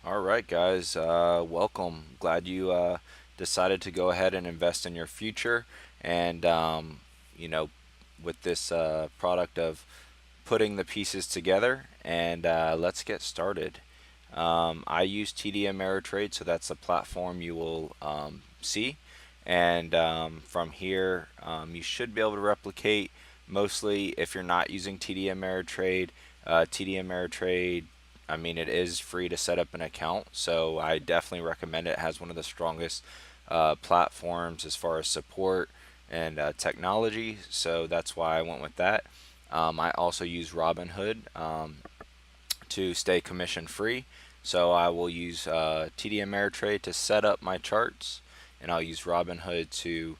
All right, guys, welcome. Glad you decided to go ahead and invest in your future. And, you know, with this product of putting the pieces together, and let's get started. I use TD Ameritrade, so that's the platform you will see. And from here, you should be able to replicate mostly if you're not using TD Ameritrade. TD Ameritrade, I mean, it is free to set up an account, so I definitely recommend it. It has one of the strongest platforms as far as support and technology, so that's why I went with that. I also use Robinhood to stay commission free, so I will use TD Ameritrade to set up my charts, and I'll use Robinhood to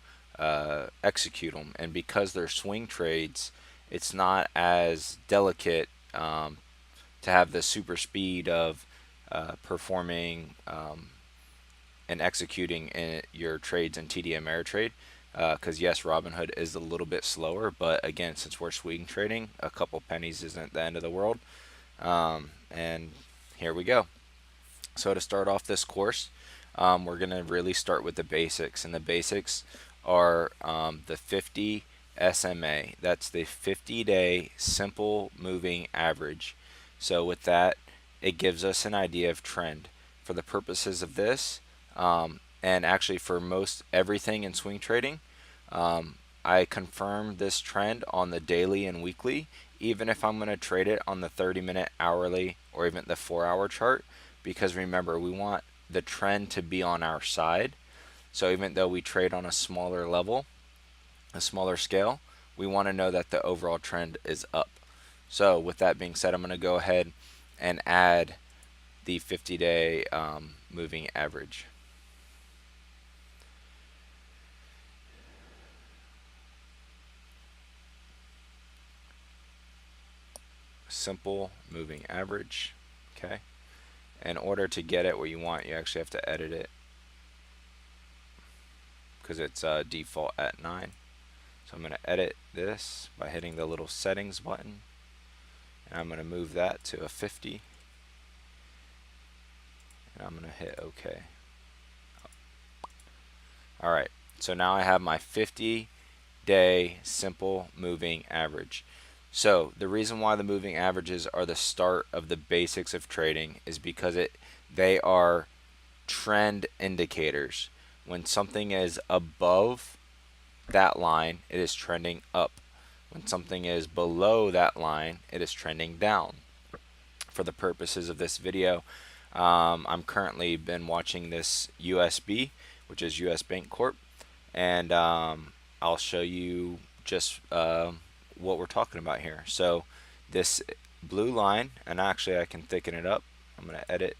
execute them. And because they're swing trades, it's not as delicate to have the super speed of performing and executing in your trades in TD Ameritrade. Because yes, Robinhood is a little bit slower, but again, since we're swing trading, a couple pennies isn't the end of the world. And here we go. So to start off this course, we're going to really start with the basics, and the basics are the 50 SMA. That's the 50-day simple moving average. So with that, it gives us an idea of trend. For the purposes of this, and actually for most everything in swing trading, I confirm this trend on the daily and weekly, even if I'm going to trade it on the 30-minute, hourly, or even the 4-hour chart, because remember, we want the trend to be on our side. So even though we trade on a smaller level, a smaller scale, we want to know that the overall trend is up. So with that being said, I'm going to go ahead and add the 50-day moving average. Simple moving average. Okay. In order to get it where you want, you actually have to edit it because it's default at 9. So I'm going to edit this by hitting the little settings button, and I'm going to move that to a 50, and I'm going to hit OK. Alright, so now I have my 50-day simple moving average. So the reason why the moving averages are the start of the basics of trading is because they are trend indicators. When something is above that line, it is trending up. When something is below that line, it is trending down. For the purposes of this video, I'm currently been watching this USB, which is US Bank Corp, and I'll show you just what we're talking about here. So this blue line, and actually I can thicken it up. I'm going to edit,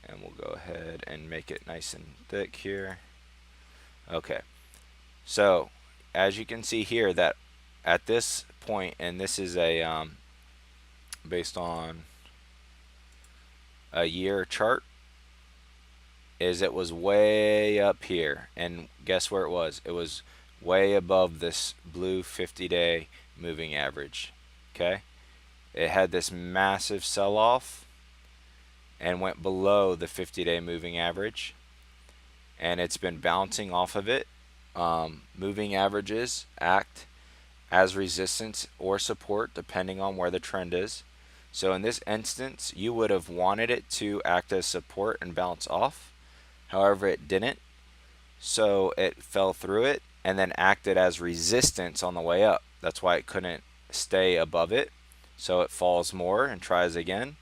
and we'll go ahead and make it nice and thick here. Okay, so as you can see here, that at this point, and this is a based on a year chart, is it was way up here, and guess where it was? It was way above this blue 50-day moving average. Okay, it had this massive sell-off and went below the 50-day moving average, and it's been bouncing off of it. Moving averages act as resistance or support depending on where the trend is. So in this instance, you would have wanted it to act as support and bounce off. However, it didn't. So it fell through it and then acted as resistance on the way up. That's why it couldn't stay above it. So it falls more and tries again.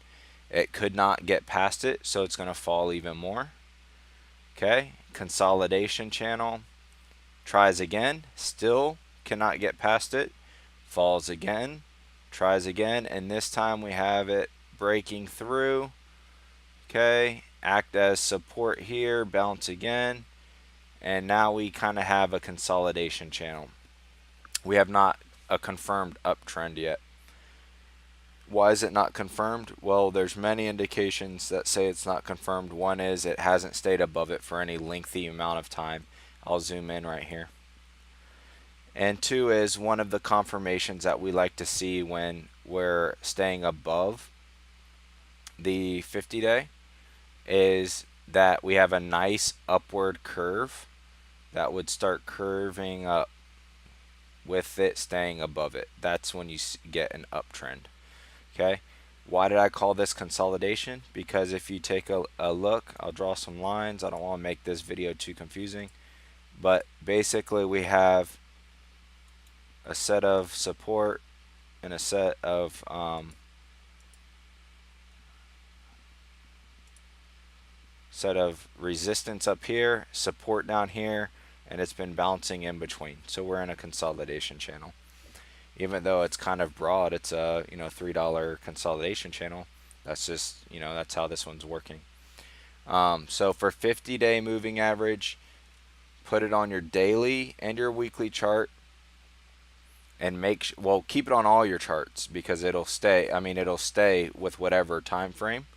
It could not get past it, so it's going to fall even more. Okay, consolidation channel, tries again, still cannot get past it, falls again, tries again, and this time we have it breaking through. Okay, act as support here, bounce again, and now we kind of have a consolidation channel. We have not a confirmed uptrend yet. Why is it not confirmed? Well, there's many indications that say it's not confirmed. One is it hasn't stayed above it for any lengthy amount of time. I'll zoom in right here. And two is one of the confirmations that we like to see when we're staying above the 50-day is that we have a nice upward curve that would start curving up with it staying above it. That's when you get an uptrend. Okay. Why did I call this consolidation? Because if you take a look, I'll draw some lines. I don't want to make this video too confusing, but basically we have a set of support and a set of resistance up here, support down here, and it's been bouncing in between. So we're in a consolidation channel. Even though it's kind of broad, it's a $3 consolidation channel. That's just that's how this one's working. So for 50-day moving average, put it on your daily and your weekly chart, and keep it on all your charts because it'll stay. It'll stay with whatever time frame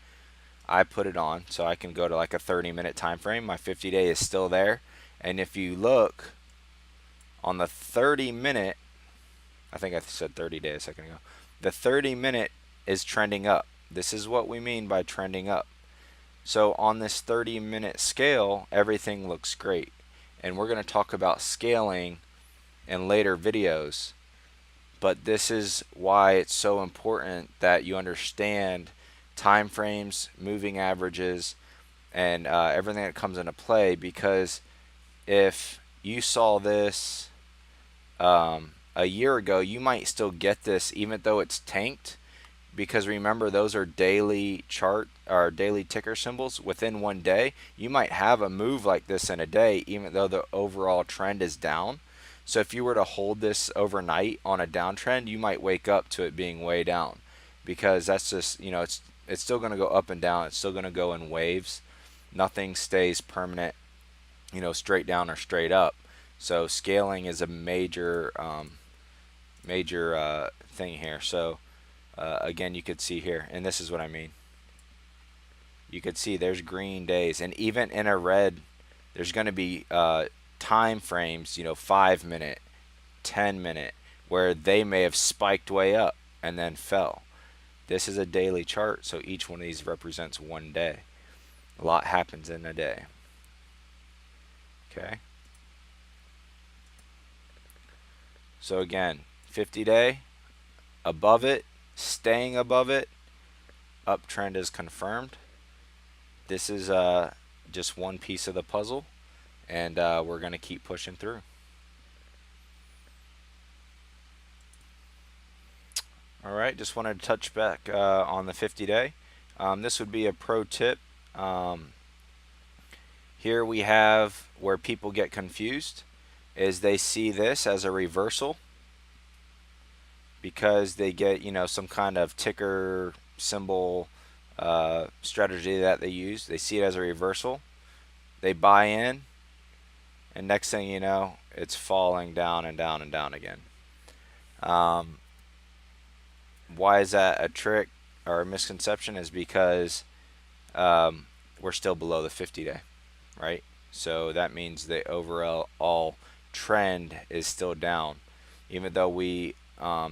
I put it on. So I can go to like a 30-minute time frame. My 50-day is still there, and if you look on the 30-minute, I think I said 30 days a second ago. The 30-minute is trending up. This is what we mean by trending up. So on this 30-minute scale, everything looks great. And we're going to talk about scaling in later videos. But this is why it's so important that you understand time frames, moving averages, and everything that comes into play. Because if you saw this a year ago, you might still get this even though it's tanked, because remember, those are daily chart or daily ticker symbols. Within one day, you might have a move like this in a day even though the overall trend is down. So if you were to hold this overnight on a downtrend, you might wake up to it being way down, because that's just it's still going to go up and down. It's still going to go in waves. Nothing stays permanent straight down or straight up. So scaling is a major thing here. So again, you could see here, and this is what I mean. You could see there's green days, and even in a red, there's going to be time frames, 5-minute, 10-minute, where they may have spiked way up and then fell. This is a daily chart, so each one of these represents one day. A lot happens in a day. Okay. So again, 50-day, above it, staying above it, uptrend is confirmed. This is just one piece of the puzzle, and we're going to keep pushing through. All right, just wanted to touch back on the 50-day. This would be a pro tip. Here we have where people get confused is they see this as a reversal because they get some kind of ticker symbol strategy that they use. They see it as a reversal, they buy in, and next thing you know, it's falling down and down and down again. Why is that a trick or a misconception? Is because we're still below the 50-day, right? So that means the overall trend is still down, even though we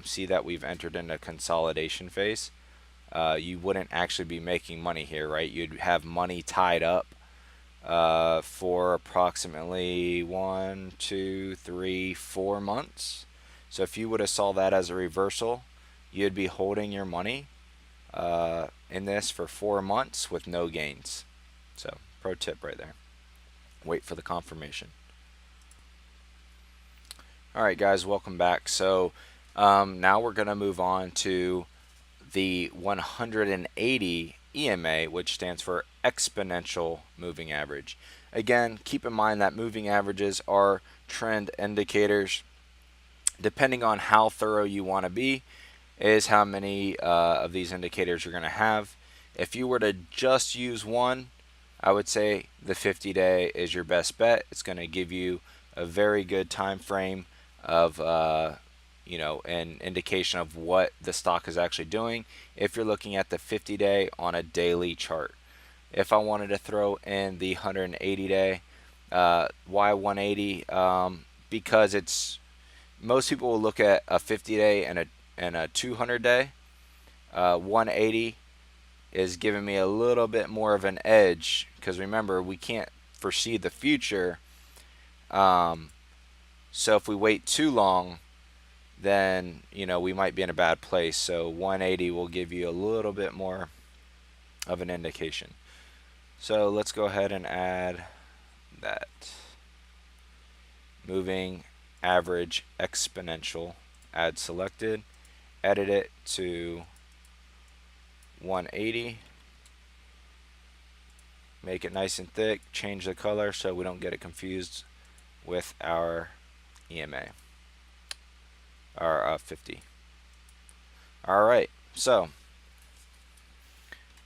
see that we've entered into consolidation phase. You wouldn't actually be making money here, right? You'd have money tied up for approximately 1, 2, 3, 4 months. So if you would have saw that as a reversal, you'd be holding your money in this for 4 months with no gains. So pro tip right there. Wait for the confirmation. All right, guys, welcome back. So now we're going to move on to the 180 EMA, which stands for exponential moving average. Again, keep in mind that moving averages are trend indicators. Depending on how thorough you want to be is how many of these indicators you're going to have. If you were to just use one, I would say the 50-day is your best bet. It's going to give you a very good time frame of an indication of what the stock is actually doing if you're looking at the 50-day on a daily chart. If I wanted to throw in the 180-day, why 180? Because it's most people will look at a 50-day and a 200-day. 180 is giving me a little bit more of an edge, because remember, we can't foresee the future. So if we wait too long, then we might be in a bad place. So 180 will give you a little bit more of an indication. So let's go ahead and add that moving average exponential, add selected, edit it to 180, make it nice and thick, change the color so we don't get it confused with our EMA, our 50. Alright, so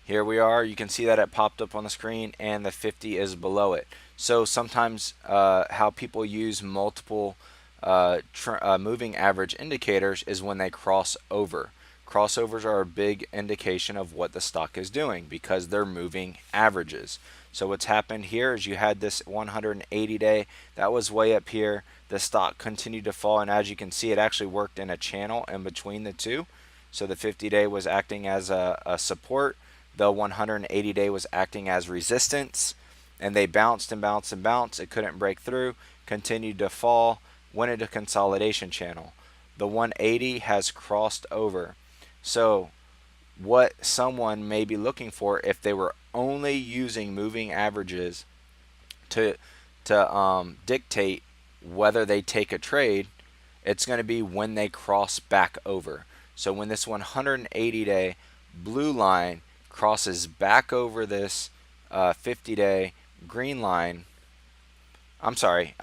here we are. You can see that it popped up on the screen and the 50 is below it. So sometimes how people use multiple moving average indicators is when they cross over. Crossovers are a big indication of what the stock is doing because they're moving averages. So what's happened here is you had this 180 day that was way up here. The stock continued to fall, and as you can see, it actually worked in a channel in between the two. So the 50 day was acting as a support. The 180 day was acting as resistance, and they bounced and bounced and bounced. It couldn't break through, continued to fall, went into consolidation channel. The 180 has crossed over. So what someone may be looking for, if they were only using moving averages to dictate whether they take a trade, it's going to be when they cross back over. So when this 180 day blue line crosses back over this 50 day green line, I'm sorry,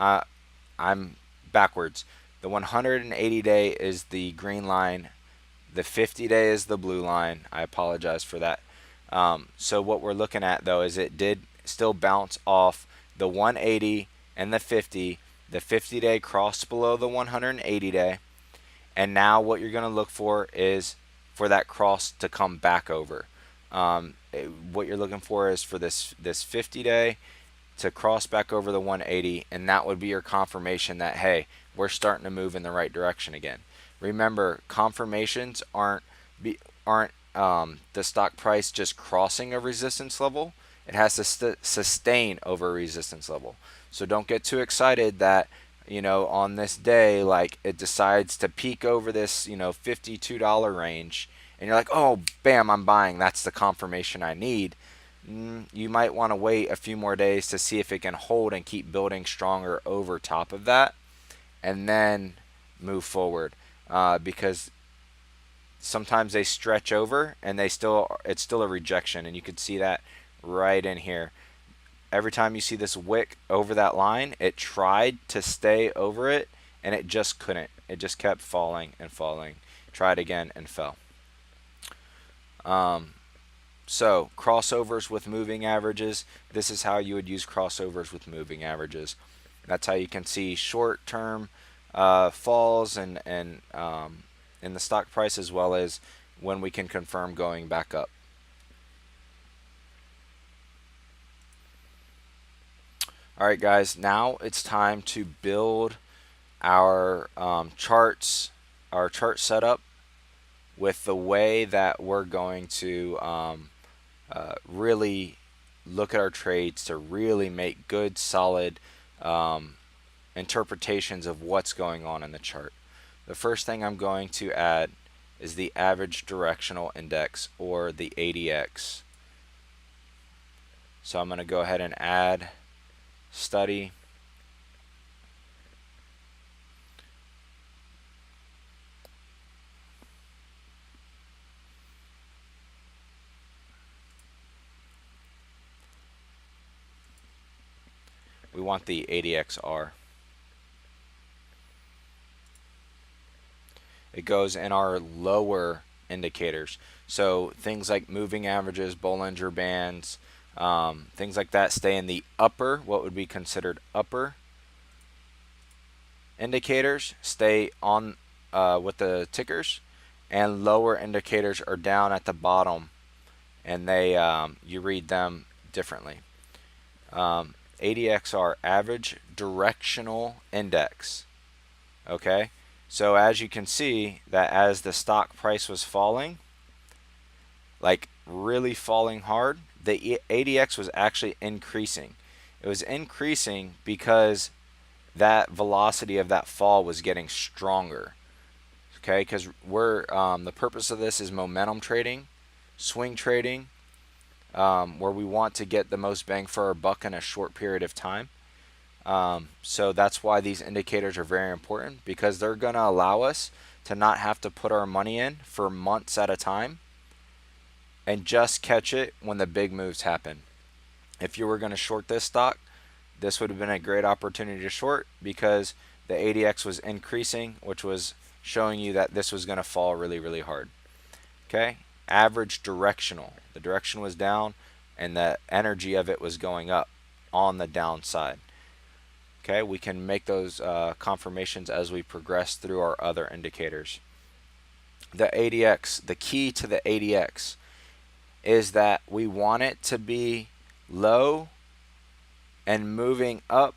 I'm backwards. The 180 day is the green line, the 50 day is the blue line. I apologize for that. So what we're looking at though is it did still bounce off the 180 and the 50. The 50 day crossed below the 180 day, and now what you're going to look for is for that cross to come back over. What you're looking for is for this 50 day to cross back over the 180, and that would be your confirmation that, hey, we're starting to move in the right direction again. Remember, confirmations aren't the stock price just crossing a resistance level. It has to sustain over a resistance level. So don't get too excited that on this day, like, it decides to peak over this $52 range, and you're like, oh, bam, I'm buying. That's the confirmation I need. You might want to wait a few more days to see if it can hold and keep building stronger over top of that, and then move forward, because sometimes they stretch over and it's still a rejection, and you can see that right in here. Every time you see this wick over that line, it tried to stay over it and it just couldn't. It just kept falling and falling. Tried again and fell. So crossovers with moving averages, this is how you would use crossovers with moving averages. That's how you can see short-term falls and in the stock price, as well as when we can confirm going back up. Alright guys, now it's time to build our charts, our chart setup with the way that we're going to really look at our trades to really make good, solid interpretations of what's going on in the chart. The first thing I'm going to add is the average directional index, or the ADX. So I'm going to go ahead and add study. We want the ADXR. It goes in our lower indicators. So things like moving averages, Bollinger Bands, things like that stay in the upper, what would be considered upper indicators, stay on with the tickers, and lower indicators are down at the bottom, and they you read them differently. ADXR, average directional index. Okay, so as you can see, that as the stock price was falling, like really falling hard, the ADX was actually increasing. It was increasing because that velocity of that fall was getting stronger. Okay, because we're the purpose of this is momentum trading, swing trading, where we want to get the most bang for our buck in a short period of time. So that's why these indicators are very important, because they're going to allow us to not have to put our money in for months at a time and just catch it when the big moves happen. If you were going to short this stock, this would have been a great opportunity to short, because the ADX was increasing, which was showing you that this was going to fall really, really hard. Okay, average directional. The direction was down and the energy of it was going up on the downside. Okay, we can make those confirmations as we progress through our other indicators. The ADX, the key to the ADX is that we want it to be low and moving up,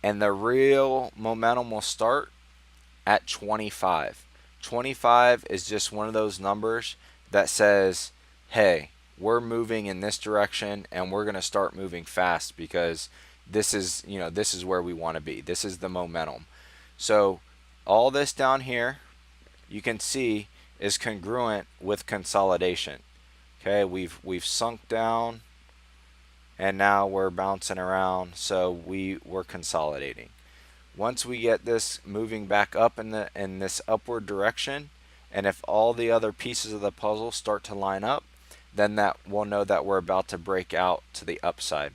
and the real momentum will start at 25. 25 is just one of those numbers that says, hey, we're moving in this direction and we're going to start moving fast, because this is, this is where we want to be. This is the momentum. So all this down here, you can see, is congruent with consolidation. Okay, we've sunk down and now we're bouncing around, so we're consolidating. Once we get this moving back up in this upward direction, and if all the other pieces of the puzzle start to line up, then that we'll know that we're about to break out to the upside.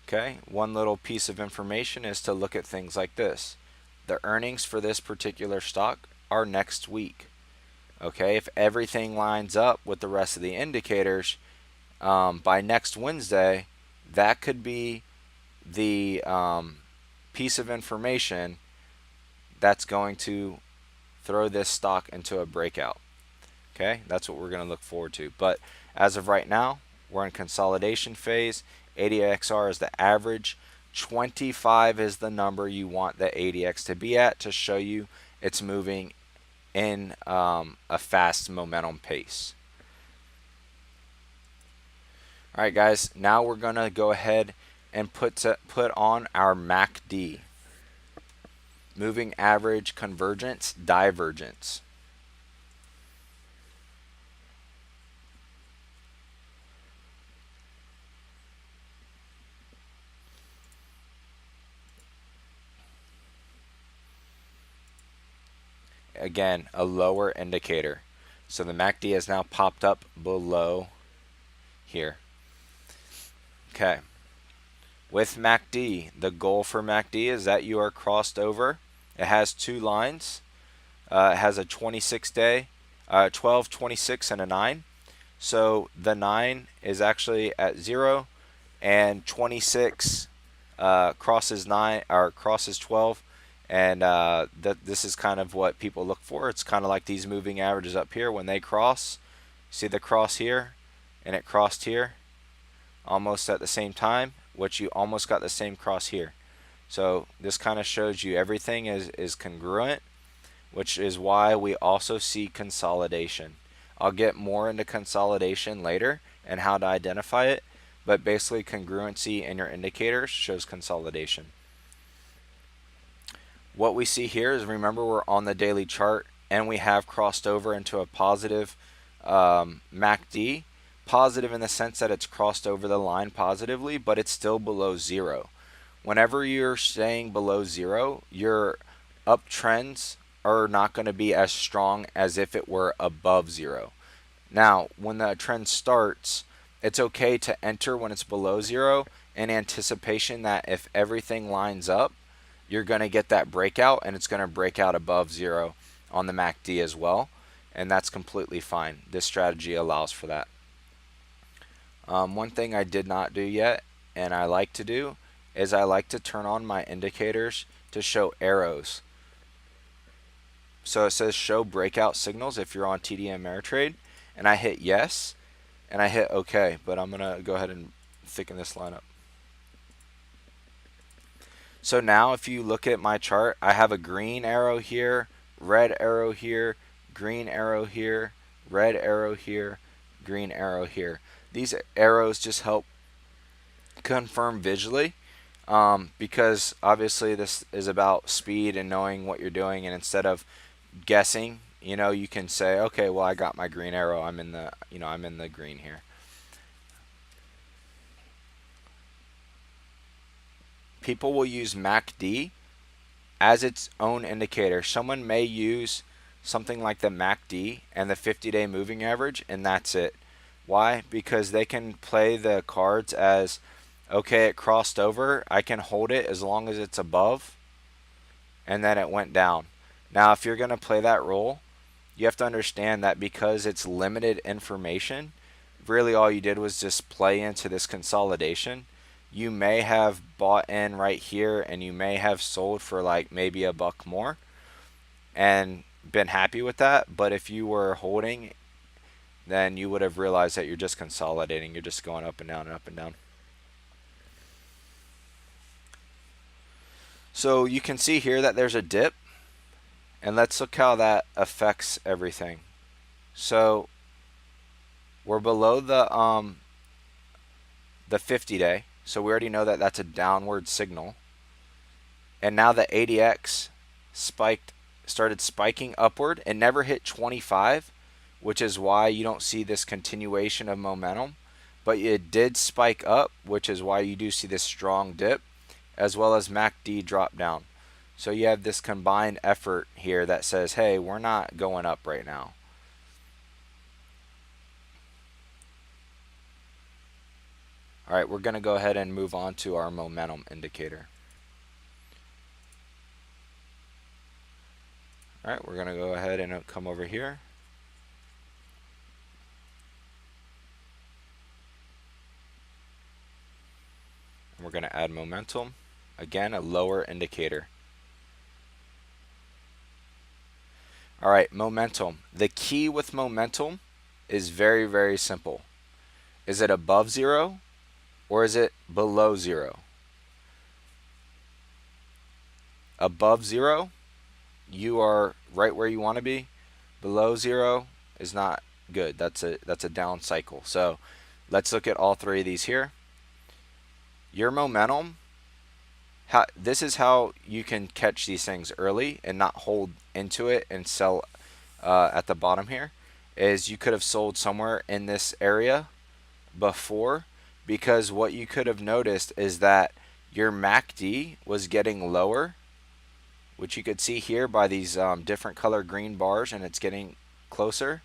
Okay, one little piece of information is to look at things like this. The earnings for this particular stock are next week. Okay, if everything lines up with the rest of the indicators, by next Wednesday, that could be the piece of information that's going to throw this stock into a breakout. Okay, that's what we're going to look forward to. But as of right now, we're in consolidation phase. ADXR is the average. 25 is the number you want the ADX to be at to show you it's moving in a fast momentum pace. All right, guys, now we're going to go ahead and put on our MACD, moving average convergence divergence. Again, a lower indicator. So the MACD has now popped up below here. Okay. With MACD, the goal for MACD is that you are crossed over. It has two lines. It has a 26-day, 12, 26, and a 9. So the 9 is actually at 0, and 26 crosses 9 or crosses 12, and this is kind of what people look for. It's kind of like these moving averages up here when they cross. See the cross here, and it crossed here almost at the same time, which you almost got the same cross here. So this kind of shows you everything is congruent, which is why we also see consolidation. I'll get more into consolidation later and how to identify it, but basically congruency in your indicators shows consolidation. What we see here is, remember, we're on the daily chart and we have crossed over into a positive MACD. Positive in the sense that it's crossed over the line positively, but it's still below 0. Whenever you're staying below 0, your uptrends are not going to be as strong as if it were above 0. Now, when the trend starts, it's okay to enter when it's below 0 in anticipation that if everything lines up, you're going to get that breakout, and it's going to break out above 0 on the MACD as well, and that's completely fine. This strategy allows for that. One thing I did not do yet, and I like to do, is I like to turn on my indicators to show arrows. So it says show breakout signals if you're on TD Ameritrade, and I hit yes, and I hit OK, but I'm going to go ahead and thicken this line up. So now if you look at my chart, I have a green arrow here, red arrow here, green arrow here, red arrow here, green arrow here. These arrows just help confirm visually, because obviously this is about speed and knowing what you're doing, and instead of guessing, you can say, okay, well, I got my green arrow, I'm in the green here. People will use MACD as its own indicator. Someone may use something like the MACD and the 50-day moving average, and that's it. Why? Because they can play the cards as, okay, it crossed over, I can hold it as long as it's above, and then it went down. Now, if you're going to play that role, you have to understand that because it's limited information, really all you did was just play into this consolidation. You may have bought in right here, and you may have sold for like maybe $1 more and been happy with that. But if you were holding, then you would have realized that you're just consolidating. You're just going up and down and up and down. So you can see here that there's a dip, and let's look how that affects everything. So we're below the 50-day, so we already know that that's a downward signal. And now the ADX started spiking upward. It never hit 25, which is why you don't see this continuation of momentum, but it did spike up, which is why you do see this strong dip, as well as MACD drop down. So you have this combined effort here that says, hey, we're not going up right now. All right, we're going to go ahead and move on to our momentum indicator. All right, we're going to go ahead and come over here. And we're going to add momentum. Again, a lower indicator. All right, momentum. The key with momentum is very, very simple. Is it above 0 or is it below 0? Above 0, you are right where you want to be. Below 0 is not good. That's a down cycle. So let's look at all three of these here. Your momentum, this is how you can catch these things early and not hold into it and sell at the bottom here, is you could have sold somewhere in this area before, because what you could have noticed is that your MACD was getting lower, which you could see here by these different color green bars, and it's getting closer,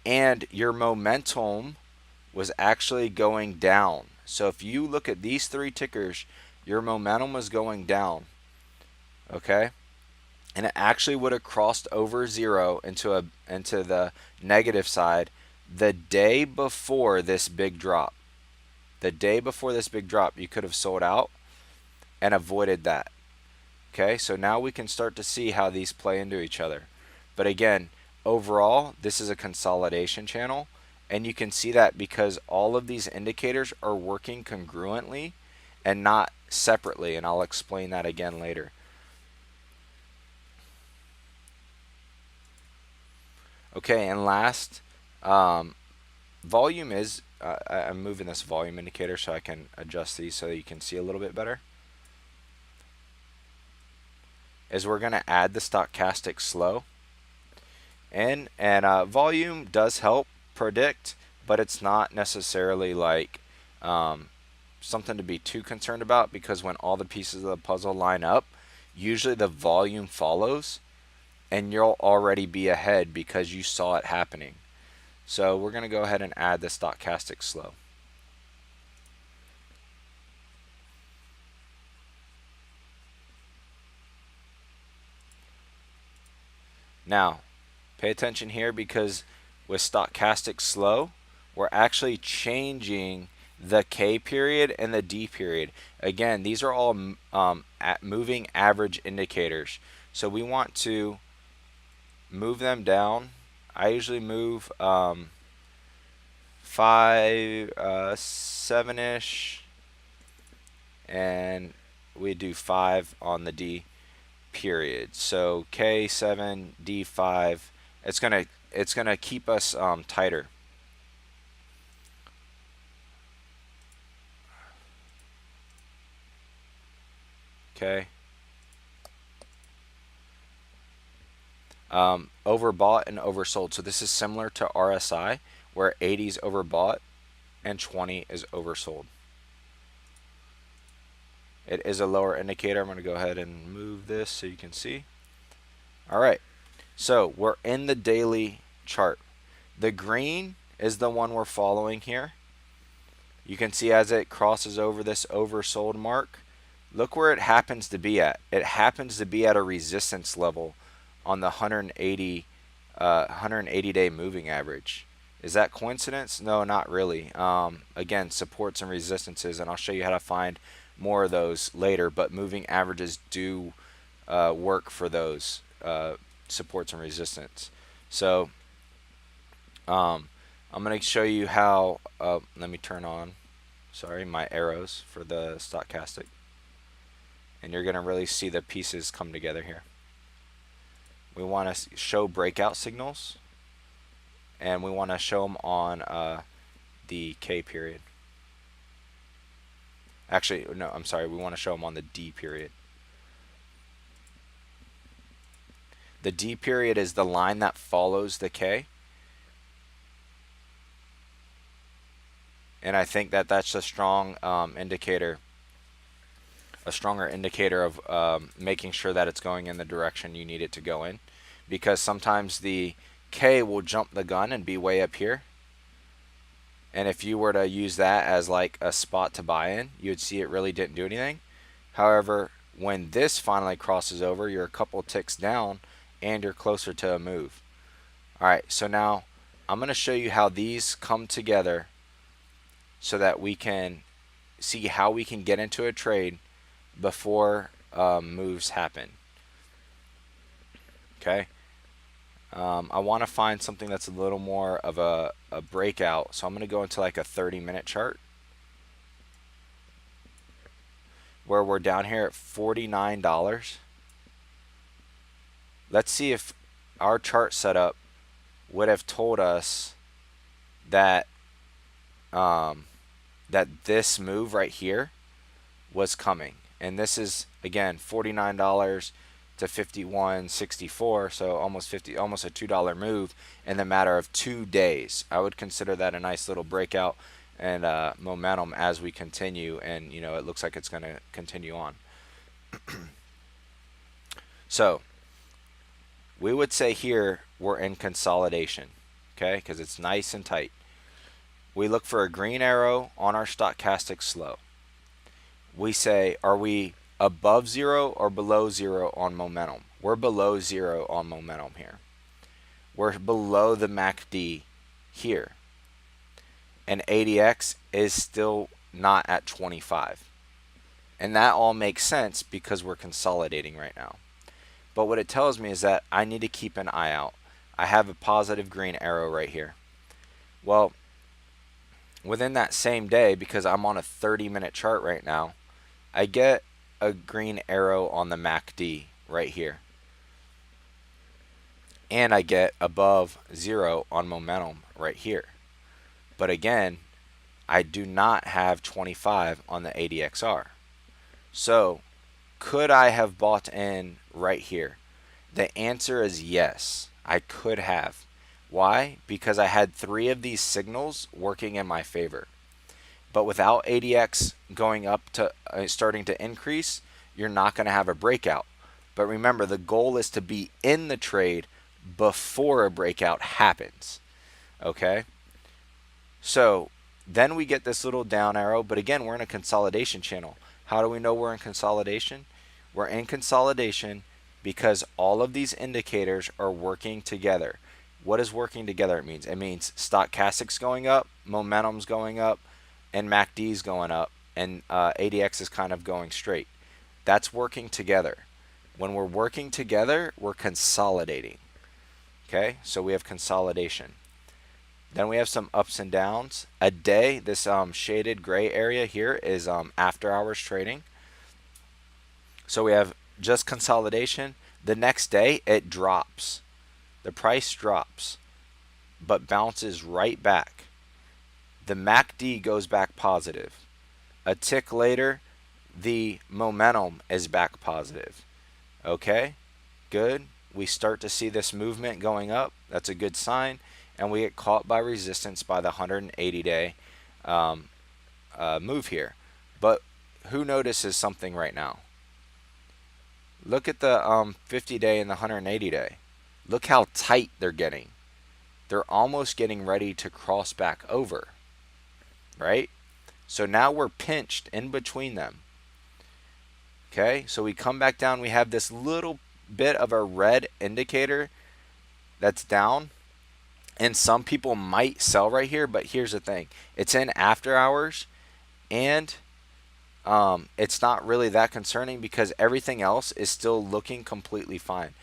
and your momentum was actually going down. So if you look at these three tickers, your momentum was going down, okay? And it actually would have crossed over 0 into the negative side the day before this big drop. The day before this big drop, you could have sold out and avoided that. Okay, so now we can start to see how these play into each other. But again, overall, this is a consolidation channel, and you can see that because all of these indicators are working congruently and not separately, and I'll explain that again later. Okay, and last, volume is, I'm moving this volume indicator so I can adjust these so you can see a little bit better, is we're going to add the Stochasticslow. And volume does help predict, but it's not necessarily like something to be too concerned about, because when all the pieces of the puzzle line up, usually the volume follows, and you'll already be ahead because you saw it happening. So we're going to go ahead and add the Stochasticslow. Now, pay attention here, because with Stochasticslow, we're actually changing the K period and the D period. Again, these are all moving average indicators. So we want to move them down. I usually move 5, 7-ish, and we do 5 on the D period. So K7, D5, it's going to it's going to keep us tighter. Okay. Overbought and oversold. So this is similar to RSI, where 80 is overbought and 20 is oversold. It is a lower indicator. I'm going to go ahead and move this so you can see. All right. So we're in the daily chart. The green is the one we're following here. You can see as it crosses over this oversold mark, look where it happens to be at. It happens to be at a resistance level on the 180 day moving average. Is that coincidence? No, not really. Again, supports and resistances, and I'll show you how to find more of those later, but moving averages do work for those supports and resistance. So I'm going to show you how, let me turn on, sorry, my arrows for the stochastic. And you're going to really see the pieces come together here. We want to show breakout signals, and we want to show them on the K period. Actually, no, I'm sorry, we want to show them on the D period. The D period is the line that follows the K. And I think that that's a strong indicator, a stronger indicator of making sure that it's going in the direction you need it to go in. Because sometimes the K will jump the gun and be way up here. And if you were to use that as like a spot to buy in, you would see it really didn't do anything. However, when this finally crosses over, you're a couple ticks down and you're closer to a move. All right, so now I'm going to show you how these come together so that we can see how we can get into a trade before moves happen. Okay. I want to find something that's a little more of a breakout. So I'm going to go into like a 30-minute chart where we're down here at $49. Let's see if our chart setup would have told us that that this move right here was coming. And this is, again, $49 to $51.64, so almost a $2 move in the matter of 2 days. I would consider that a nice little breakout and momentum as we continue, and you know, it looks like it's going to continue on. So we would say here we're in consolidation, okay, because it's nice and tight. We look for a green arrow on our Stochasticslow. We say, are we above 0 or below 0 on momentum? We're below 0 on momentum here. We're below the MACD here. And ADX is still not at 25. And that all makes sense because we're consolidating right now. But what it tells me is that I need to keep an eye out. I have a positive green arrow right here. Well, within that same day, because I'm on a 30-minute chart right now, I get a green arrow on the MACD right here. And I get above 0 on momentum right here. But again, I do not have 25 on the ADXR. So, could I have bought in right here? The answer is yes, I could have. Why? Because I had 3 of these signals working in my favor. But without ADX going up to starting to increase, you're not going to have a breakout. But remember, the goal is to be in the trade before a breakout happens. Okay? So then we get this little down arrow, but again, we're in a consolidation channel. How do we know we're in consolidation? We're in consolidation because all of these indicators are working together. What is working together? It means stochastics going up, momentum's going up, and MACD's going up, and ADX is kind of going straight. That's working together. When we're working together, we're consolidating. Okay, so we have consolidation. Then we have some ups and downs. A day, this shaded gray area here is after hours trading. So we have just consolidation. The next day, it drops. The price drops. but bounces right back. The MACD goes back positive. A tick later, the momentum is back positive. Okay, good. We start to see this movement going up. That's a good sign. And we get caught by resistance by the 180-day move here. But who notices something right now? Look at the 50-day and the 180-day. Look how tight they're getting. They're almost getting ready to cross back over, right? So now we're pinched in between them. Okay, so we come back down. We have this little bit of a red indicator that's down. And some people might sell right here, but here's the thing. It's in after hours, and it's not really that concerning because everything else is still looking completely fine.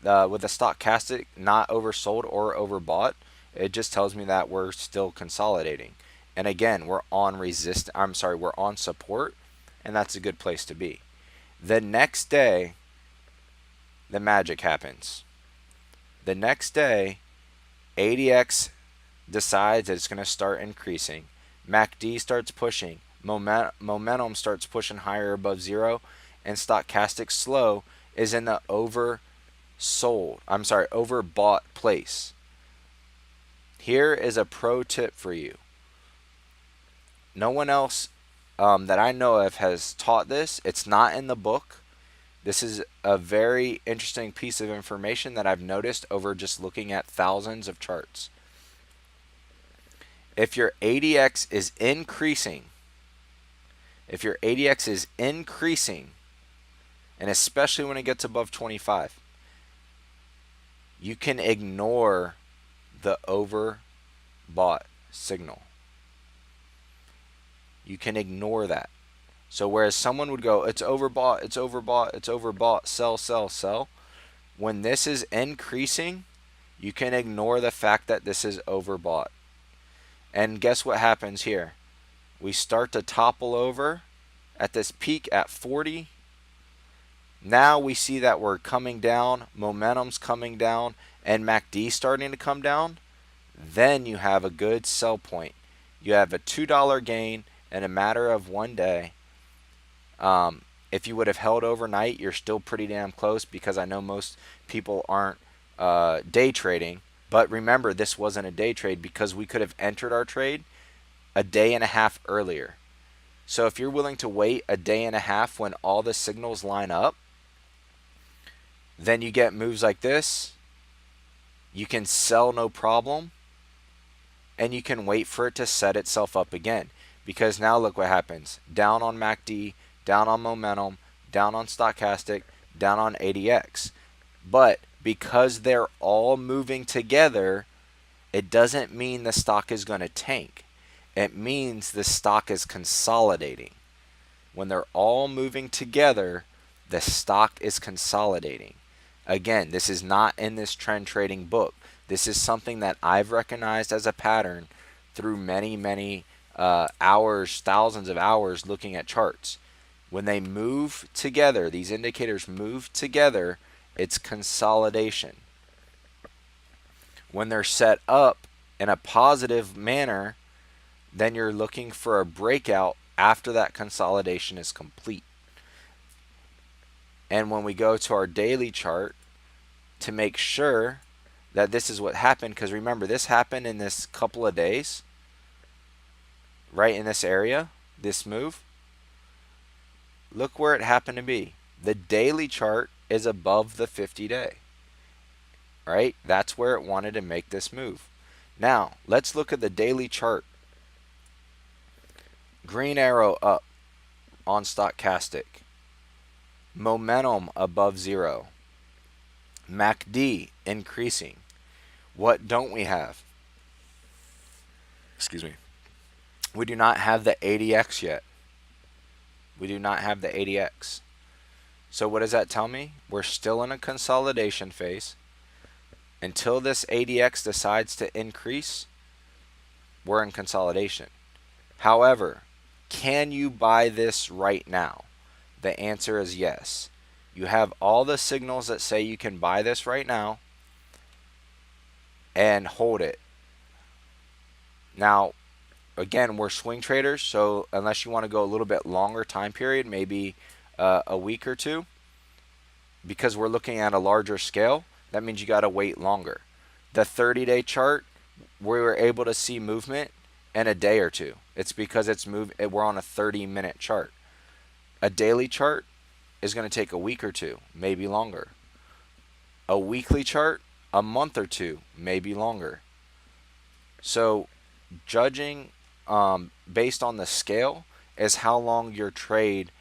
With the stochastic not oversold or overbought, it just tells me that we're still consolidating. And again, we're on we're on support, and that's a good place to be. The next day, the magic happens. The next day, ADX decides that it's going to start increasing. MACD starts pushing. Momentum starts pushing higher above zero, and Stochasticslow is in the overbought place. Here is a pro tip for you. No one else that I know of has taught this. It's not in the book. This is a very interesting piece of information that I've noticed over just looking at thousands of charts. If your ADX is increasing, and especially when it gets above 25, you can ignore the overbought signal. You can ignore that. So whereas someone would go, it's overbought, it's overbought, it's overbought, sell, sell, sell. When this is increasing, you can ignore the fact that this is overbought. And guess what happens here? We start to topple over at this peak at 40. Now we see that we're coming down, momentum's coming down, and MACD starting to come down. Then you have a good sell point. You have a $2 gain in a matter of one day. If you would have held overnight, you're still pretty damn close because I know most people aren't day trading. But remember, this wasn't a day trade because we could have entered our trade a day and a half earlier. So if you're willing to wait a day and a half when all the signals line up, then you get moves like this. You can sell no problem, and you can wait for it to set itself up again. Because now look what happens. Down on MACD, down on momentum, down on stochastic, down on ADX. But because they're all moving together, it doesn't mean the stock is going to tank. It means the stock is consolidating. When they're all moving together, the stock is consolidating. Again, this is not in this trend trading book. This is something that I've recognized as a pattern through many hours, thousands of hours looking at charts. When they move together, these indicators move together, it's consolidation. When they're set up in a positive manner, then you're looking for a breakout after that consolidation is complete. And when we go to our daily chart to make sure that this is what happened, because remember, this happened in this couple of days, right in this area, this move. Look where it happened to be. The daily chart is above the 50-day, right? That's where it wanted to make this move. Now, let's look at the daily chart. Green arrow up on stochastic. Momentum above zero. MACD increasing. What don't we have? Excuse me. We do not have the ADX yet. We do not have the ADX. So what does that tell me? We're still in a consolidation phase. Until this ADX decides to increase, we're in consolidation. However, can you buy this right now? The answer is yes. You have all the signals that say you can buy this right now. and hold it. Now, again, we're swing traders, so unless you want to go a little bit longer time period, maybe a week or two, because we're looking at a larger scale, that means you got to wait longer. The 30-day chart, we were able to see movement in a day or two. It's because we're on a 30-minute chart. A daily chart is going to take a week or two, maybe longer. A weekly chart, a month or two, maybe longer. So judging based on the scale is how long your trade,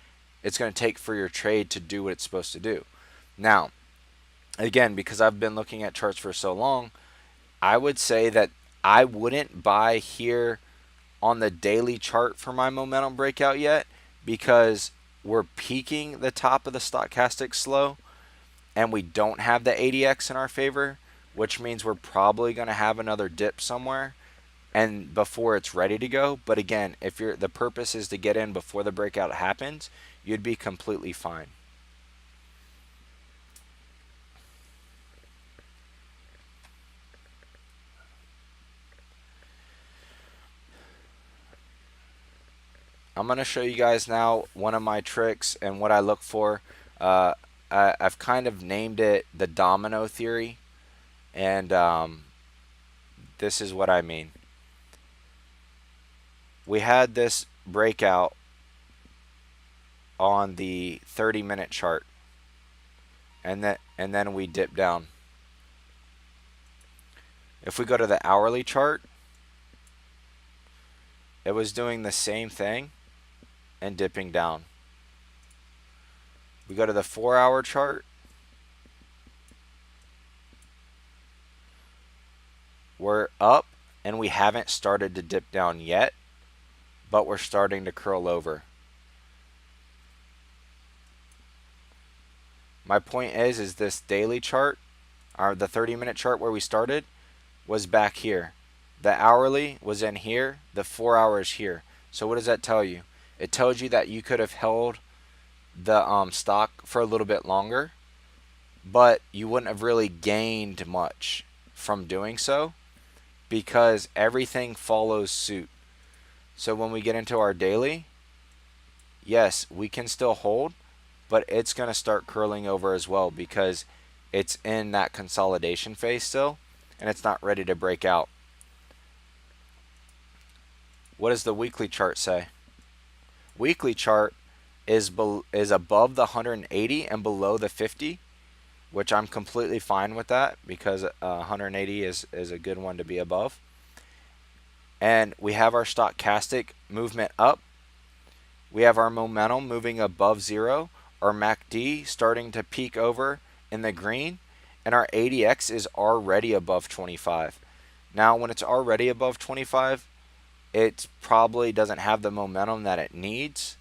it's going to take for your trade to do what it's supposed to do. Now, again, because I've been looking at charts for so long, I would say that I wouldn't buy here on the daily chart for my momentum breakout yet, because we're peaking the top of the Stochasticslow and we don't have the ADX in our favor, which means we're probably going to have another dip somewhere and before it's ready to go. But again, if the purpose is to get in before the breakout happens, you'd be completely fine. I'm going to show you guys now one of my tricks and what I look for. I've kind of named it the domino theory, and this is what I mean. We had this breakout on the 30-minute chart, and then we dip down. If we go to the hourly chart, it was doing the same thing and dipping down. We go to the 4-hour chart, we're up and we haven't started to dip down yet, but we're starting to curl over. My point is this daily chart, or the 30-minute chart where we started, was back here. The hourly was in here, the 4 hours here. So what does that tell you? It tells you that you could have held the stock for a little bit longer, but you wouldn't have really gained much from doing so, because everything follows suit. So when we get into our daily, yes, we can still hold, but it's going to start curling over as well, because it's in that consolidation phase still, and it's not ready to break out. What does the weekly chart say? Weekly chart is above the 180 and below the 50, which I'm completely fine with that, because 180 is a good one to be above. And we have our stochastic movement up. We have our momentum moving above 0. Our MACD starting to peak over in the green. And our ADX is already above 25. Now, when it's already above 25, it probably doesn't have the momentum that it needs,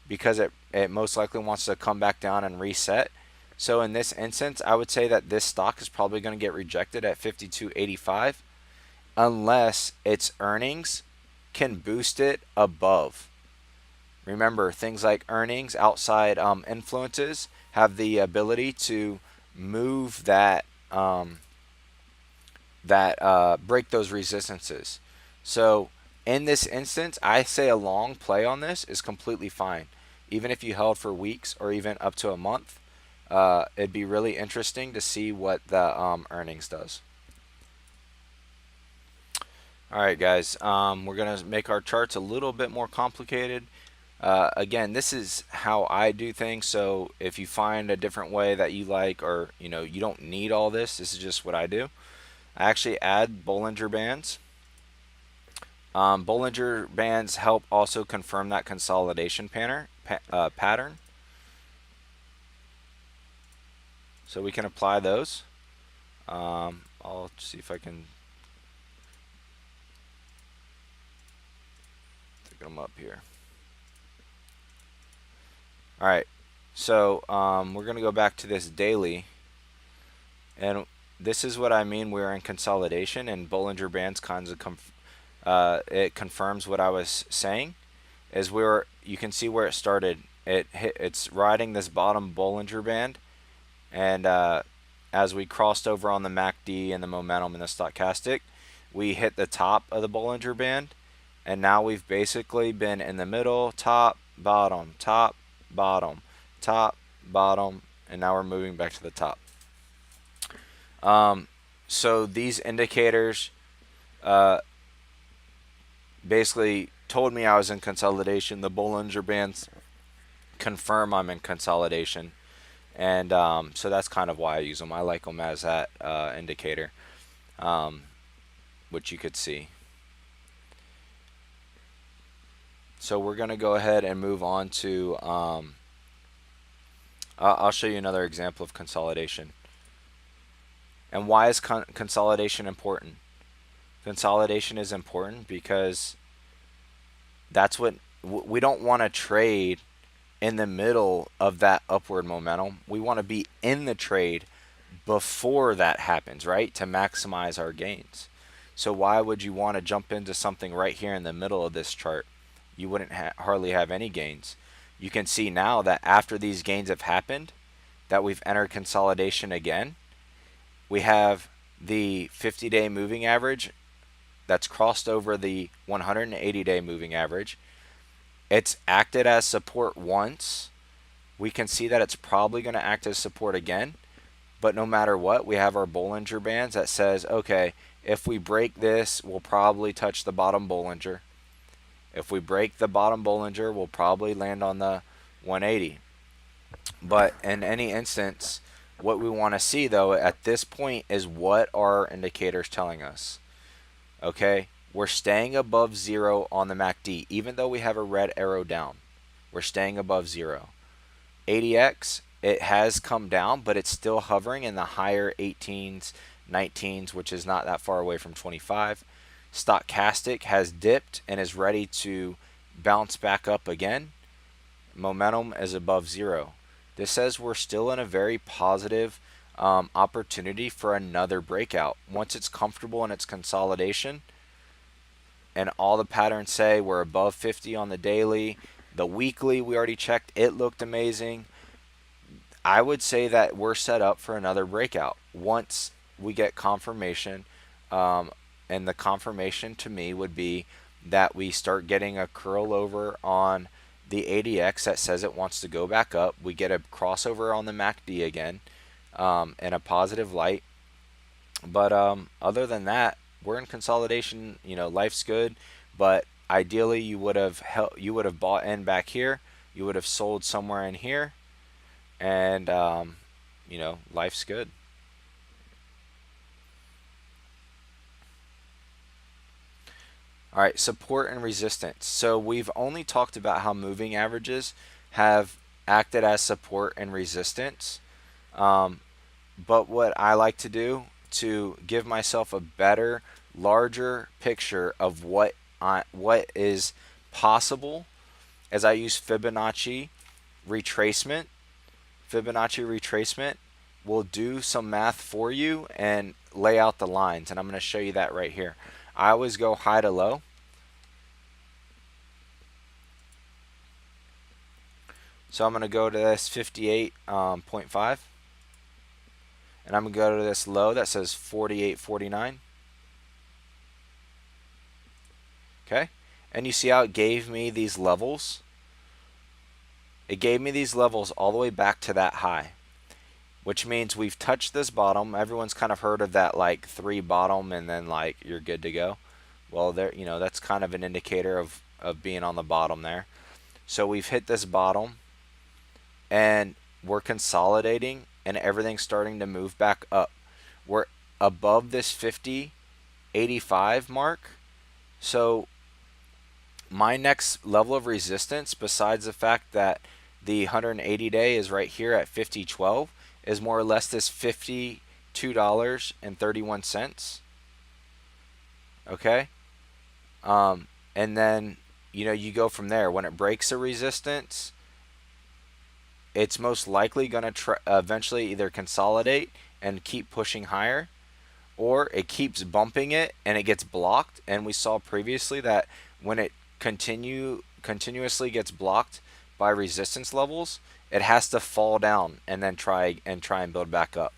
because it most likely wants to come back down and reset. So in this instance, I would say that this stock is probably going to get rejected at 52.85, unless its earnings can boost it above. Remember, things like earnings, outside influences, have the ability to move that break those resistances. So in this instance, I say a long play on this is completely fine. Even if you held for weeks or even up to a month, it'd be really interesting to see what the earnings does. All right, guys, we're going to make our charts a little bit more complicated. Again, this is how I do things, so if you find a different way that you like, or you don't need all this, this is just what I do. I actually add Bollinger Bands. Bollinger Bands help also confirm that consolidation pattern. So we can apply those. I'll see if I can pick them up here. Alright, so we're going to go back to this daily. And this is what I mean. We're in consolidation, and Bollinger Bands kinds of it confirms what I was saying. Is you can see where it started. It's riding this bottom Bollinger Band, and as we crossed over on the MACD and the momentum in the stochastic, we hit the top of the Bollinger Band, and now we've basically been in the middle, top, bottom, top, bottom, top, bottom, and now we're moving back to the top. So these indicators basically told me I was in consolidation. The Bollinger Bands confirm I'm in consolidation. And so that's kind of why I use them. I like them as that indicator, which you could see. So we're going to go ahead and move on to, I'll show you another example of consolidation. And why is consolidation important? Consolidation is important because that's what we don't want to trade in the middle of that upward momentum. We want to be in the trade before that happens, right? To maximize our gains. So why would you want to jump into something right here in the middle of this chart? You wouldn't hardly have any gains. You can see now that after these gains have happened, that we've entered consolidation again. We have the 50-day moving average that's crossed over the 180-day moving average. It's acted as support once. We can see that it's probably going to act as support again. But no matter what, we have our Bollinger Bands that says, okay, if we break this, we'll probably touch the bottom Bollinger. If we break the bottom Bollinger, we'll probably land on the 180. But in any instance, what we want to see, though, at this point is what are indicators telling us. Okay, we're staying above 0 on the MACD, even though we have a red arrow down. We're staying above 0. ADX, it has come down, but it's still hovering in the higher 18s, 19s, which is not that far away from 25. Stochastic has dipped and is ready to bounce back up again. Momentum is above 0. This says we're still in a very positive opportunity for another breakout. Once it's comfortable in its consolidation, and all the patterns say we're above 50 on the daily, the weekly we already checked, it looked amazing. I would say that we're set up for another breakout once we get confirmation, and the confirmation to me would be that we start getting a curl over on the ADX that says it wants to go back up. We get a crossover on the MACD again, and a positive light. But other than that, we're in consolidation. You know, life's good, but ideally you would have bought in back here. You would have sold somewhere in here, and you know, life's good. All right, support and resistance. So we've only talked about how moving averages have acted as support and resistance. But what I like to do to give myself a better, larger picture of what is possible is I use Fibonacci retracement. Fibonacci retracement will do some math for you and lay out the lines, and I'm going to show you that right here. I always go high to low. So I'm going to go to this 58.5. And I'm going to go to this low that says 48.49. Okay. And you see how it gave me these levels? It gave me these levels all the way back to that high, which means we've touched this bottom. Everyone's kind of heard of that, like 3 bottom and then like you're good to go. Well, there, you know, that's kind of an indicator of being on the bottom there. So we've hit this bottom and we're consolidating and everything's starting to move back up. We're above this 50.85 mark. So my next level of resistance, besides the fact that the 180-day is right here at 50.12, is more or less this $52.31. Okay? And then, you know, you go from there. When it breaks a resistance, it's most likely going to eventually either consolidate and keep pushing higher, or it keeps bumping it and it gets blocked. And we saw previously that when it continuously gets blocked by resistance levels, it has to fall down and then try and build back up.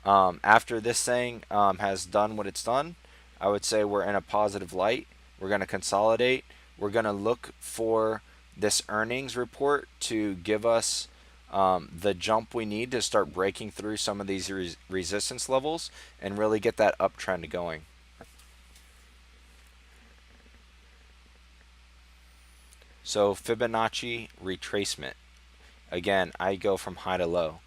After this thing has done what it's done, I would say we're in a positive light. We're going to consolidate. We're going to look for this earnings report to give us the jump we need to start breaking through some of these resistance levels and really get that uptrend going. So Fibonacci retracement. Again, I go from high to low.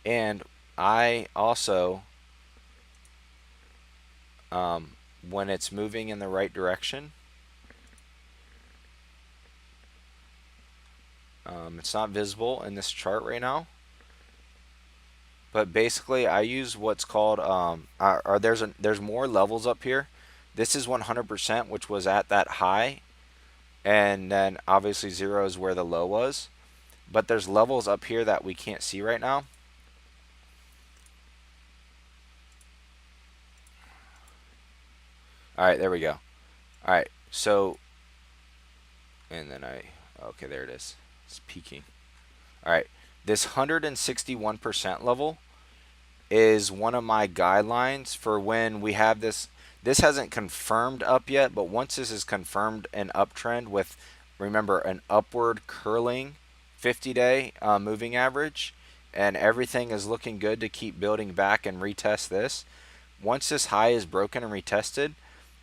And I also, when it's moving in the right direction, it's not visible in this chart right now. But basically, I use what's called, there's more levels up here. This is 100%, which was at that high. And then obviously 0 is where the low was. But there's levels up here that we can't see right now. All right, there we go. All right, so, and then okay, there it is. It's peaking. All right, this 161% level is one of my guidelines for when we have this. This hasn't confirmed up yet, but once this is confirmed an uptrend with, remember, an upward curling 50-day moving average, and everything is looking good to keep building back and retest this. Once this high is broken and retested,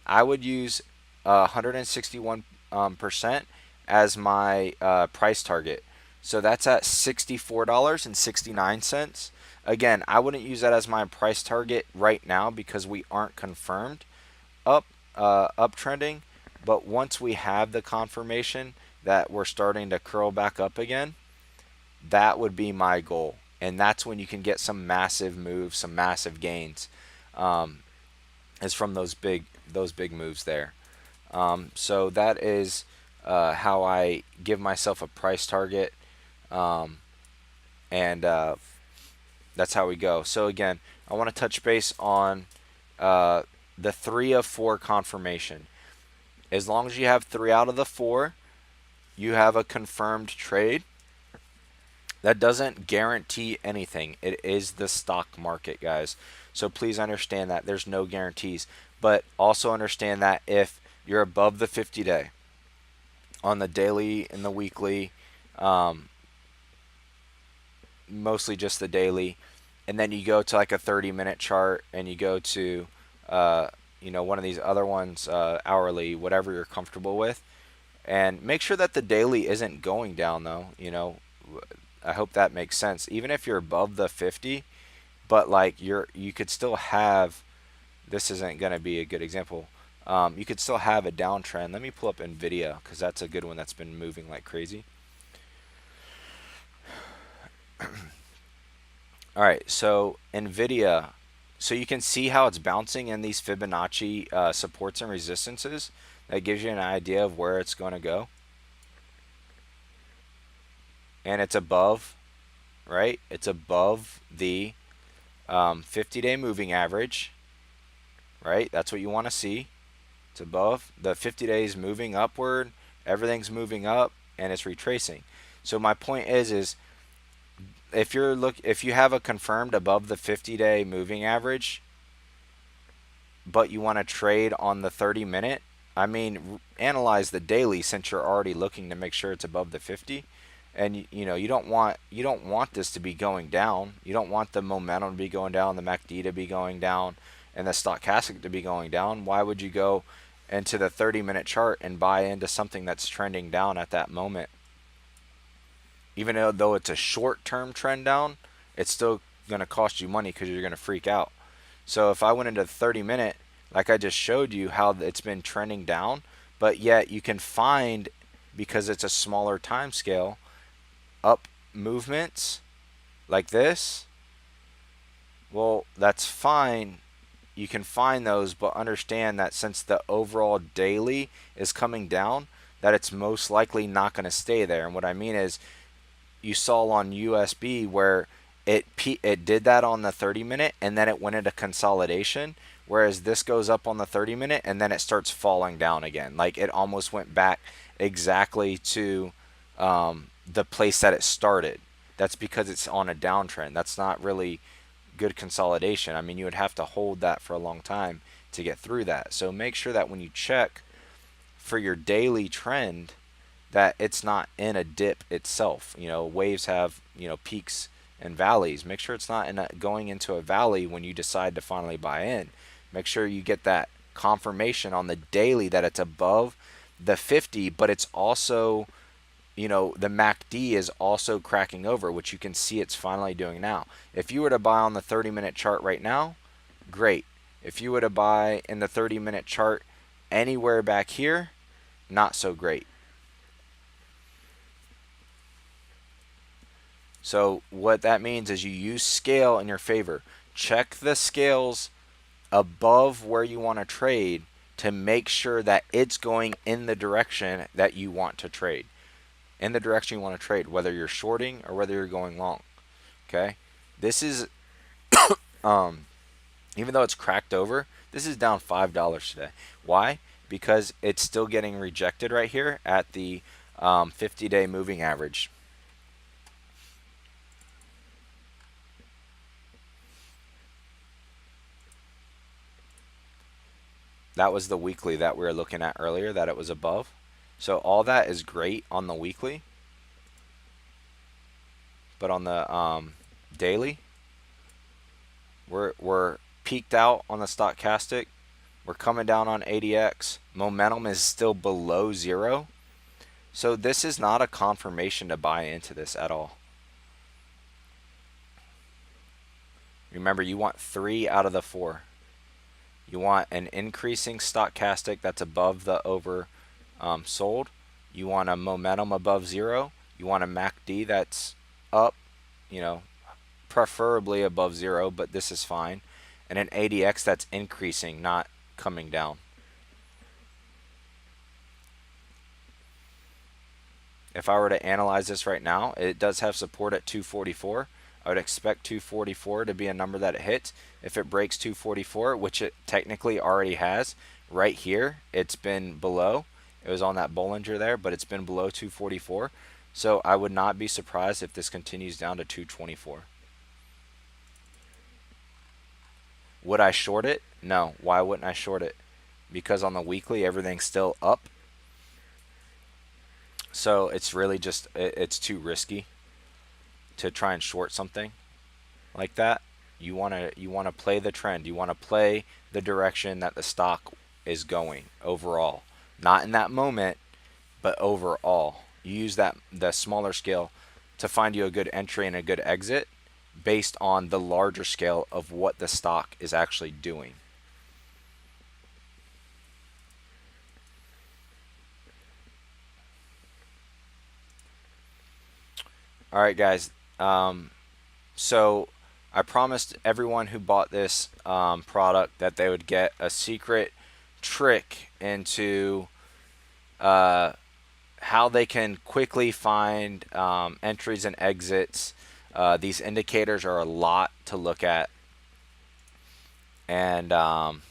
I would use 161% as my price target. So that's at $64.69. Again, I wouldn't use that as my price target right now because we aren't confirmed uptrending. But once we have the confirmation that we're starting to curl back up again, that would be my goal. And that's when you can get some massive moves, some massive gains, is from those big moves there. So that is how I give myself a price target, and that's how we go. So again, I want to touch base on the 3 of 4 confirmation. As long as you have 3 out of the 4, you have a confirmed trade. That doesn't guarantee anything. It is the stock market, guys. So please understand that there's no guarantees. But also understand that if you're above the 50-day on the daily and the weekly, mostly just the daily, and then you go to like a 30-minute chart and you go to one of these other ones, hourly, whatever you're comfortable with, and make sure that the daily isn't going down though. I hope that makes sense. Even if you're above the 50, but like you could still have, this isn't going to be a good example. You could still have a downtrend. Let me pull up NVIDIA because that's a good one that's been moving like crazy. All right, so NVIDIA, so you can see how it's bouncing in these Fibonacci supports and resistances. That gives you an idea of where it's going to go. And it's above, right? It's above the 50-day moving average, right? That's what you want to see. It's above the 50 days moving upward. Everything's moving up and it's retracing. So my point is if you have a confirmed above the 50-day moving average, but you want to trade on the 30-minute, I mean, analyze the daily since you're already looking to make sure it's above the 50. And you don't want this to be going down. You don't want the momentum to be going down, the MACD to be going down, and the stochastic to be going down. Why would you go into the 30-minute chart and buy into something that's trending down at that moment? Even though it's a short-term trend down, it's still going to cost you money because you're going to freak out. So if I went into the 30-minute, like I just showed you how it's been trending down, but yet you can find, because it's a smaller time scale, up movements like this, well, that's fine. You can find those, but understand that since the overall daily is coming down, that it's most likely not going to stay there. And what I mean is, you saw on USB where it did that on the 30-minute and then it went into consolidation, whereas this goes up on the 30-minute and then it starts falling down again. Like it almost went back exactly to the place that it started. That's because it's on a downtrend. That's not really good consolidation. I mean, you would have to hold that for a long time to get through that. So make sure that when you check for your daily trend, that it's not in a dip itself. You know, waves have, you know, peaks and valleys. Make sure it's not going into a valley when you decide to finally buy in. Make sure you get that confirmation on the daily that it's above the 50, but it's also, you know, the MACD is also cracking over, which you can see it's finally doing now. If you were to buy on the 30-minute chart right now, great. If you were to buy in the 30-minute chart anywhere back here, not so great. So what that means is you use scale in your favor. Check the scales above where you want to trade to make sure that it's going in the direction that you want to trade. In the direction you want to trade, whether you're shorting or whether you're going long. Okay? This is even though it's cracked over, this is down $5 today. Why? Because it's still getting rejected right here at the 50-day moving average. That was the weekly that we were looking at earlier, that it was above. So all that is great on the weekly. But on the daily, we're peaked out on the stochastic. We're coming down on ADX. Momentum is still below 0. So this is not a confirmation to buy into this at all. Remember, you want 3 out of the 4. You want an increasing stochastic that's above the over sold. You want a momentum above 0. You want a MACD that's up, you know, preferably above 0, but this is fine. And an ADX that's increasing, not coming down. If I were to analyze this right now, it does have support at 244. I would expect 244 to be a number that it hits. If it breaks 244, which it technically already has, right here, it's been below. It was on that Bollinger there, but it's been below 244. So I would not be surprised if this continues down to 224. Would I short it? No. Why wouldn't I short it? Because on the weekly, everything's still up. So it's really just, it's too risky to try and short something like that. You want to play the trend. You want to play the direction that the stock is going overall. Not in that moment, but overall. You use the smaller scale to find you a good entry and a good exit based on the larger scale of what the stock is actually doing. All right, guys. So I promised everyone who bought this product that they would get a secret trick into how they can quickly find entries and exits. These indicators are a lot to look at, and I'm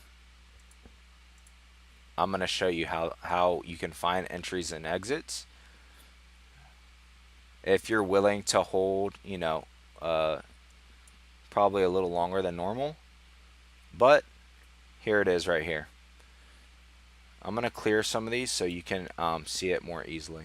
going to show you how you can find entries and exits if you're willing to hold, you know, probably a little longer than normal. But here it is right here. I'm going to clear some of these so you can see it more easily.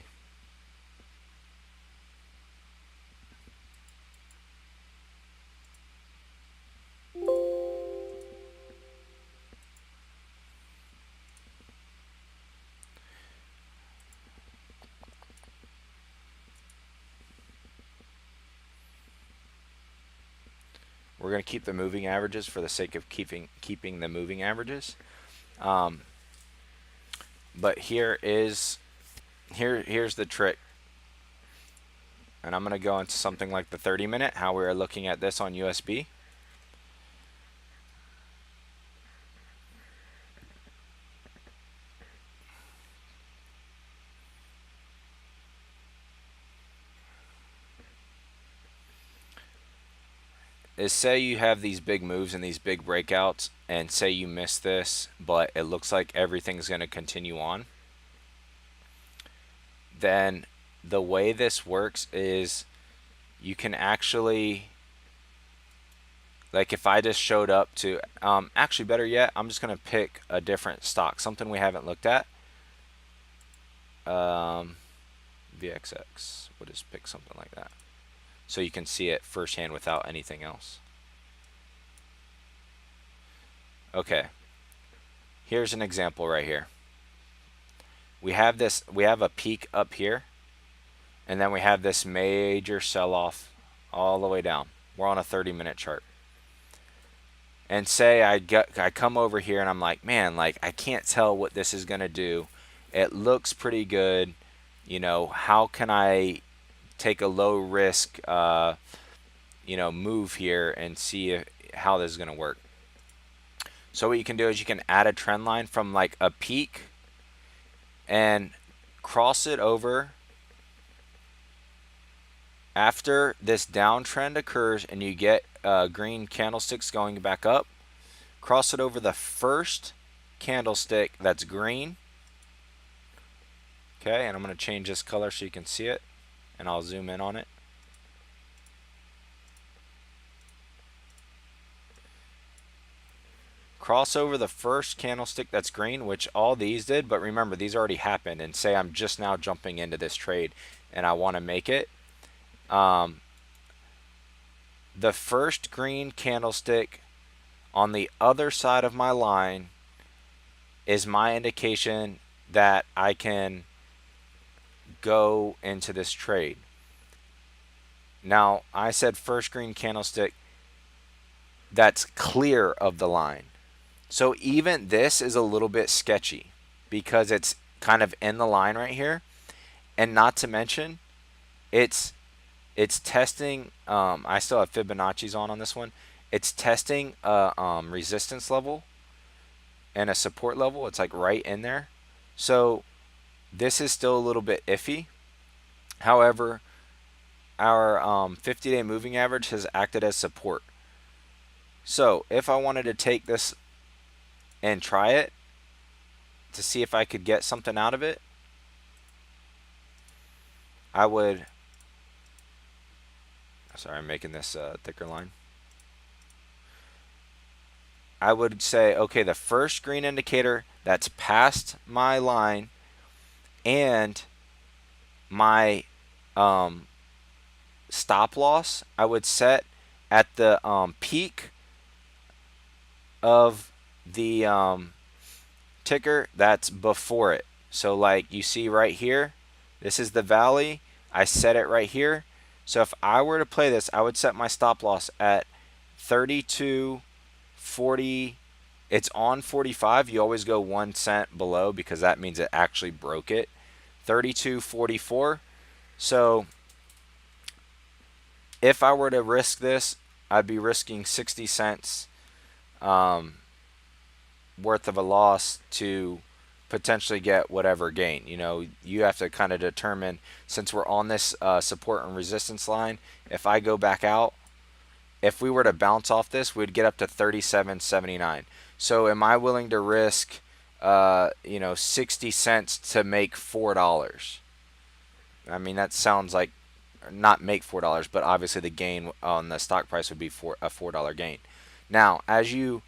We're going to keep the moving averages for the sake of keeping the moving averages. But here's the trick. And I'm going to go into something like the 30-minute, how we are looking at this on USB. Is say you have these big moves and these big breakouts, and say you miss this, but it looks like everything's going to continue on. Then the way this works is you can actually Like if I just showed up to, actually better yet, I'm just going to pick a different stock, something we haven't looked at. VXX, we'll just pick something like that, so you can see it firsthand without anything else. Okay, here's an example right here. We have a peak up here, and then we have this major sell-off all the way down. We're on a 30-minute chart. And say I come over here and I'm like, man, like I can't tell what this is going to do. It looks pretty good. You know, how can I take a low risk, move here and see how this is going to work? So what you can do is you can add a trend line from like a peak and cross it over after this downtrend occurs and you get green candlesticks going back up. Cross it over the first candlestick that's green. Okay, and I'm going to change this color so you can see it, and I'll zoom in on it. Cross over the first candlestick that's green, which all these did, but remember, these already happened, and say I'm just now jumping into this trade and I want to make it. The first green candlestick on the other side of my line is my indication that I can go into this trade. Now, I said first green candlestick that's clear of the line. So even this is a little bit sketchy because it's kind of in the line right here. And not to mention, it's testing, I still have Fibonacci's on this one. It's testing a resistance level and a support level. It's like right in there. So this is still a little bit iffy. However, our 50-day moving average has acted as support. So if I wanted to take this and try it to see if I could get something out of it, I would, sorry, I'm making this thicker line. I would say, okay, the first green indicator that's past my line and my stop loss, I would set at the peak of the ticker that's before it. So like you see right here, this is the valley. I set it right here. So if I were to play this, I would set my stop loss at 32.40. It's on 45. You always go 1 cent below because that means it actually broke it. 32.44. So if I were to risk this, I'd be risking 60 cents worth of a loss to potentially get whatever gain. You know, you have to kind of determine, since we're on this support and resistance line, if I go back out, if we were to bounce off this, we'd get up to 37.79. So am I willing to risk 60 cents to make $4? I mean, that sounds like, not make $4, but obviously the gain on the stock price would be a $4 gain. Now, as you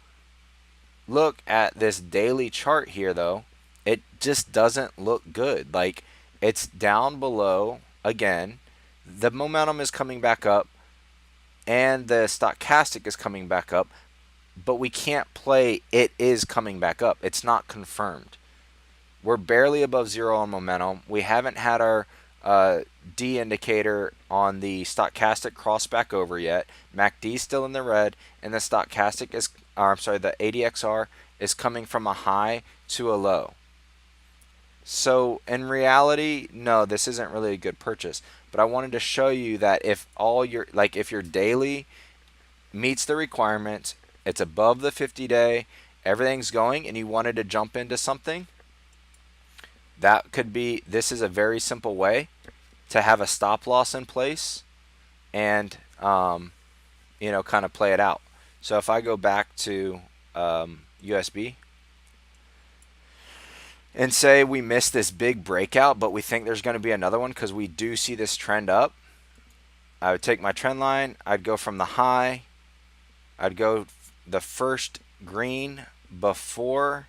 look at this daily chart here, though, it just doesn't look good. Like, it's down below again. The momentum is coming back up, and the stochastic is coming back up, but we can't play it is coming back up. It's not confirmed. We're barely above zero on momentum. We haven't had our D indicator on the stochastic cross back over yet. MACD is still in the red, and the stochastic is, the ADXR is coming from a high to a low. So in reality, no, this isn't really a good purchase. But I wanted to show you that if if your daily meets the requirements, it's above the 50-day, everything's going, and you wanted to jump into something, that could be, this is a very simple way to have a stop loss in place and, kind of play it out. So if I go back to USB and say we missed this big breakout, but we think there's going to be another one because we do see this trend up, I would take my trend line, I'd go from the high I'd go the first green before,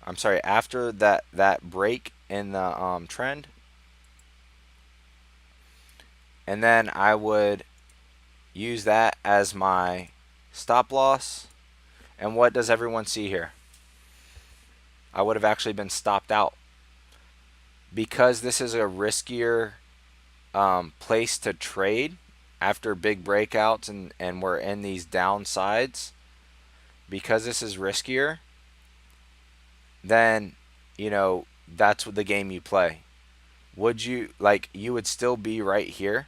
I'm sorry, after that break in the trend, and then I would use that as my stop loss. And what does everyone see here? I would have actually been stopped out. Because this is a riskier place to trade after big breakouts, and we're in these downsides, because this is riskier, then, you know, that's what the game you play. Would you, like, you would still be right here,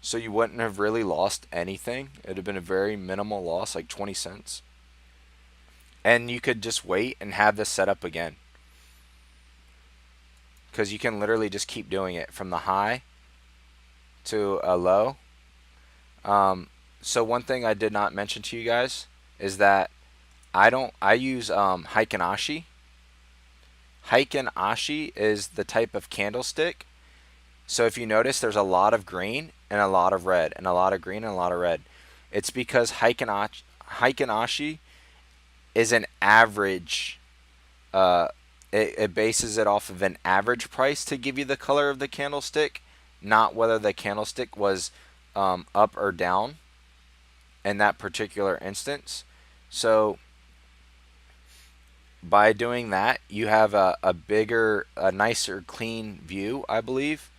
so you wouldn't have really lost anything. It would have been a very minimal loss, like 20 cents. And you could just wait and have this set up again. Because you can literally just keep doing it from the high to a low. So one thing I did not mention to you guys is that I use Heiken Ashi. Heiken Ashi is the type of candlestick. So if you notice, there's a lot of green and a lot of red, and a lot of green and a lot of red. It's because Heiken Ashi is an average. Uh, it bases it off of an average price to give you the color of the candlestick, not whether the candlestick was up or down in that particular instance. So by doing that, you have a bigger, a nicer, clean view, I believe.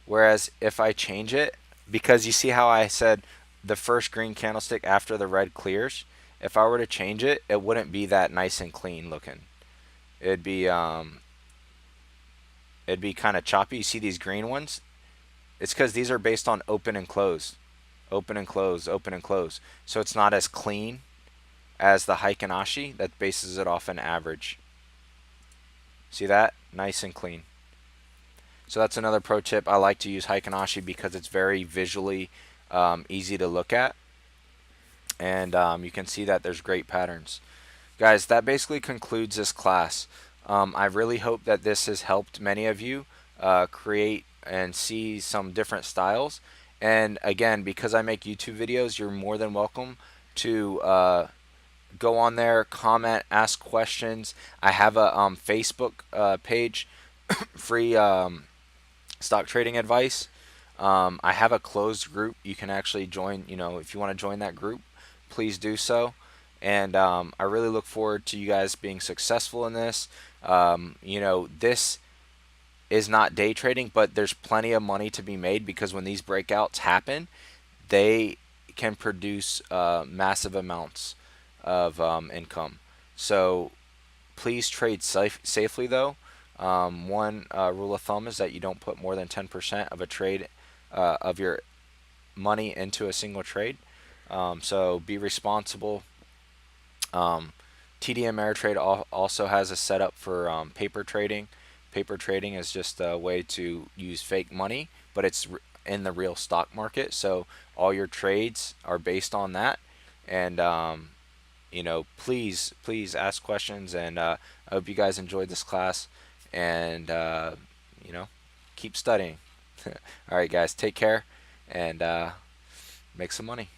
Whereas if I change it, because you see how I said the first green candlestick after the red clears, if I were to change it, it wouldn't be that nice and clean looking. It'd be kind of choppy. You see these green ones? It's because these are based on open and close, open and close, open and close. So it's not as clean as the Heiken Ashi that bases it off an average. See that? Nice and clean. So that's another pro tip. I like to use Heiken Ashi because it's very visually easy to look at. And you can see that there's great patterns. Guys, that basically concludes this class. I really hope that this has helped many of you create and see some different styles. And again, because I make YouTube videos, you're more than welcome to go on there, comment, ask questions. I have a Facebook page, free stock trading advice. I have a closed group. You can actually join, you know, if you want to join that group, please do so. And I really look forward to you guys being successful in this. You know, this is not day trading, but there's plenty of money to be made because when these breakouts happen, they can produce massive amounts of income. So please trade safely though. One rule of thumb is that you don't put more than 10% of a trade of your money into a single trade. So be responsible. TD Ameritrade also has a setup for paper trading. Paper trading is just a way to use fake money, but it's in the real stock market. So all your trades are based on that. And you know, please ask questions. And I hope you guys enjoyed this class. And you know, keep studying. All right, guys, take care and make some money.